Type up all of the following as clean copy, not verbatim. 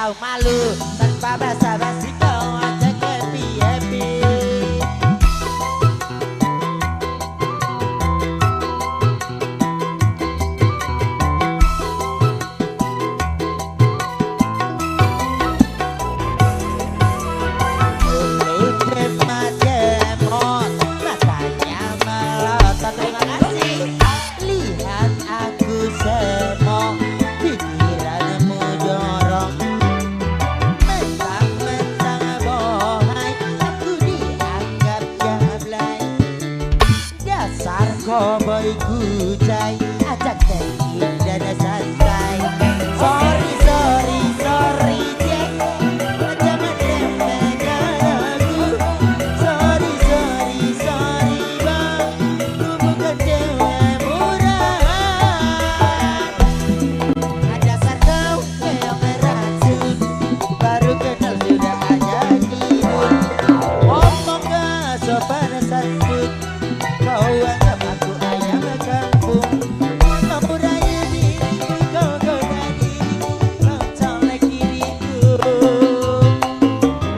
tahu malu tanpa basa-basi kau ajak happy. Cowboy kucai ajak tekin dan santai. Sorry Jack, jangan remehkan aku. Sorry bang, ku bukan cewek murahan. Dasar kau yang meracun, baru kenal sudah aja tidur. Ngomong gak sopan santun, kau anggap aku ayam kampung. Kamu raya diriku, kau goda diriku, kau colek diriku.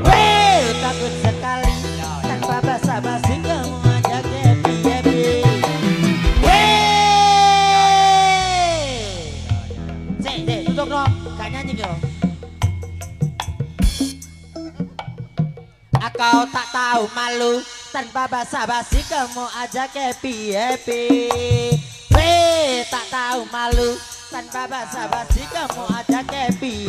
Weh, takut sekali tanpa basa-basi kamu ajak happy. Weh, tutup dong, gak nyanyi kau. Kau tak tahu malu tanpa basa-basi kamu ajak happy. Weh, tak tahu malu tanpa basa-basi kamu ajak happy.